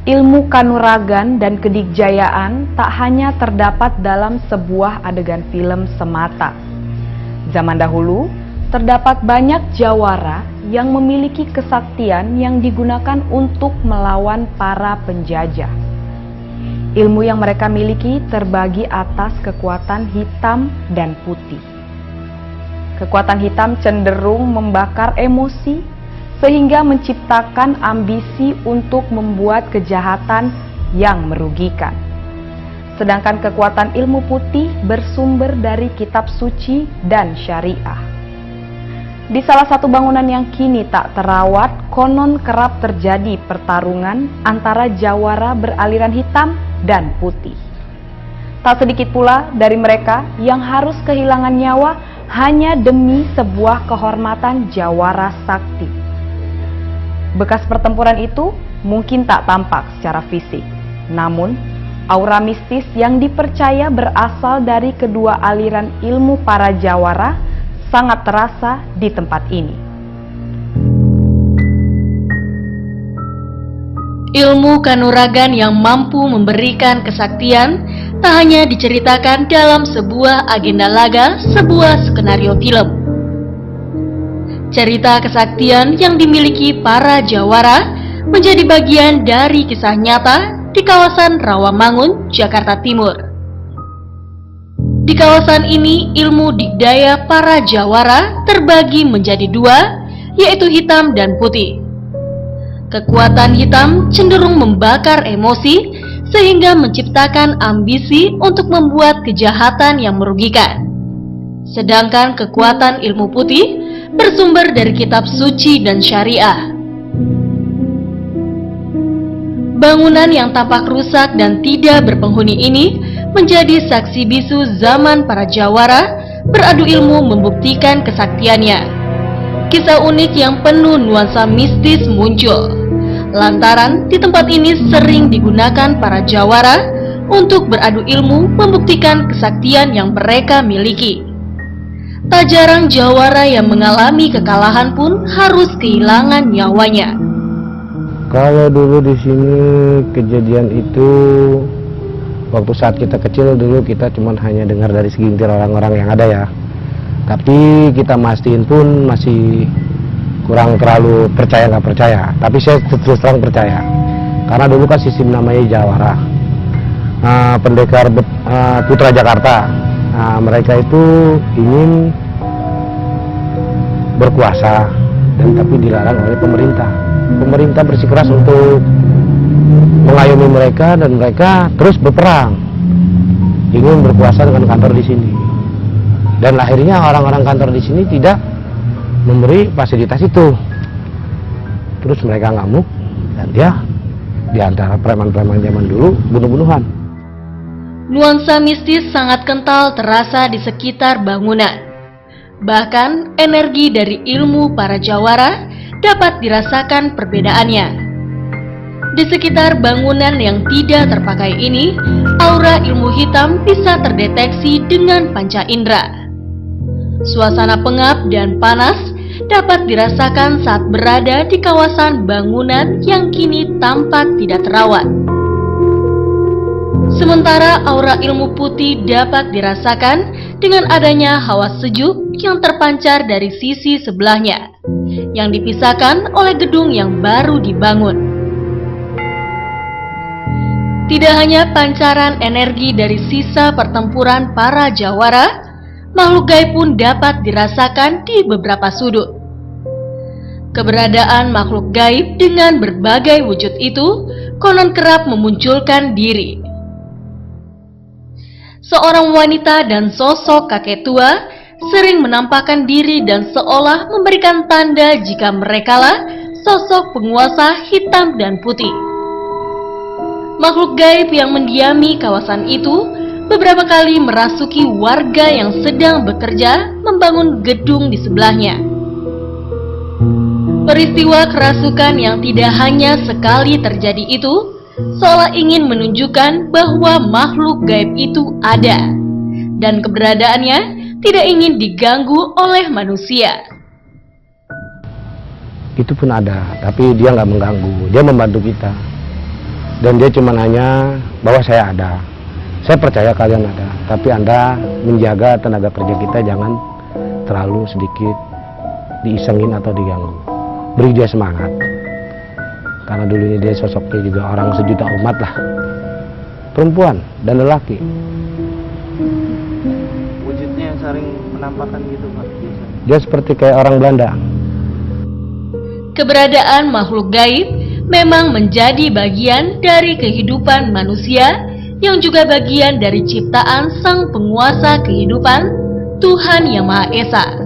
ilmu kanuragan dan kedikjayaan tak hanya terdapat dalam sebuah adegan film semata. Zaman dahulu, terdapat banyak jawara yang memiliki kesaktian yang digunakan untuk melawan para penjajah. Ilmu yang mereka miliki terbagi atas kekuatan hitam dan putih. Kekuatan hitam cenderung membakar emosi sehingga menciptakan ambisi untuk membuat kejahatan yang merugikan. Sedangkan kekuatan ilmu putih bersumber dari kitab suci dan syariah. Di salah satu bangunan yang kini tak terawat, konon kerap terjadi pertarungan antara jawara beraliran hitam dan putih. Tak sedikit pula dari mereka yang harus kehilangan nyawa hanya demi sebuah kehormatan jawara sakti. Bekas pertempuran itu mungkin tak tampak secara fisik, namun aura mistis yang dipercaya berasal dari kedua aliran ilmu para jawara sangat terasa di tempat ini. Ilmu kanuragan yang mampu memberikan kesaktian tak hanya diceritakan dalam sebuah agenda laga, sebuah skenario film. Cerita kesaktian yang dimiliki para jawara menjadi bagian dari kisah nyata di kawasan Rawamangun, Jakarta Timur. Di kawasan ini, ilmu dikdaya para jawara terbagi menjadi dua, yaitu hitam dan putih. Kekuatan hitam cenderung membakar emosi sehingga menciptakan ambisi untuk membuat kejahatan yang merugikan. Sedangkan kekuatan ilmu putih bersumber dari kitab suci dan syariah. Bangunan yang tampak rusak dan tidak berpenghuni ini menjadi saksi bisu zaman para jawara beradu ilmu membuktikan kesaktiannya. Kisah unik yang penuh nuansa mistis muncul, lantaran di tempat ini sering digunakan para jawara untuk beradu ilmu membuktikan kesaktian yang mereka miliki. Tak jarang jawara yang mengalami kekalahan pun harus kehilangan nyawanya. Kalau dulu di sini kejadian itu waktu saat kita kecil dulu kita cuma hanya dengar dari segelintir orang-orang yang ada ya. Tapi kita mastiin pun masih kurang terlalu percaya nggak percaya. Tapi saya terus terang percaya. Karena dulu kan sistem namanya jawara. Pendekar Putra Jakarta. Mereka itu ingin berkuasa dan tapi dilarang oleh pemerintah. Pemerintah bersikeras untuk mengayomi mereka dan mereka terus berperang ingin berkuasa dengan kantor di sini. Dan akhirnya orang-orang kantor di sini tidak memberi fasilitas itu. Terus mereka ngamuk dan dia di antara preman-preman zaman dulu bunuh-bunuhan. Nuansa mistis sangat kental terasa di sekitar bangunan. Bahkan energi dari ilmu para jawara dapat dirasakan perbedaannya. Di sekitar bangunan yang tidak terpakai ini, aura ilmu hitam bisa terdeteksi dengan panca indera. Suasana pengap dan panas dapat dirasakan saat berada di kawasan bangunan yang kini tampak tidak terawat. Sementara aura ilmu putih dapat dirasakan dengan adanya hawa sejuk yang terpancar dari sisi sebelahnya, yang dipisahkan oleh gedung yang baru dibangun. Tidak hanya pancaran energi dari sisa pertempuran para jawara, makhluk gaib pun dapat dirasakan di beberapa sudut. Keberadaan makhluk gaib dengan berbagai wujud itu konon kerap memunculkan diri. Seorang wanita dan sosok kakek tua sering menampakkan diri dan seolah memberikan tanda jika merekalah sosok penguasa hitam dan putih. Makhluk gaib yang mendiami kawasan itu beberapa kali merasuki warga yang sedang bekerja membangun gedung di sebelahnya. Peristiwa kerasukan yang tidak hanya sekali terjadi itu seolah ingin menunjukkan bahwa makhluk gaib itu ada dan keberadaannya tidak ingin diganggu oleh manusia. Itu pun ada, tapi dia nggak mengganggu, dia membantu kita. Dan dia cuma hanya bahwa saya ada. Saya percaya kalian ada, tapi Anda menjaga tenaga kerja kita jangan terlalu sedikit diisengin atau diganggu. Beri dia semangat. Karena dulunya dia sosoknya juga orang sejuta umat lah. Perempuan dan lelaki. Wujudnya yang sering menampakkan gitu Pak. Dia seperti kayak orang Belanda. Keberadaan makhluk gaib memang menjadi bagian dari kehidupan manusia yang juga bagian dari ciptaan Sang Penguasa Kehidupan, Tuhan Yang Maha Esa.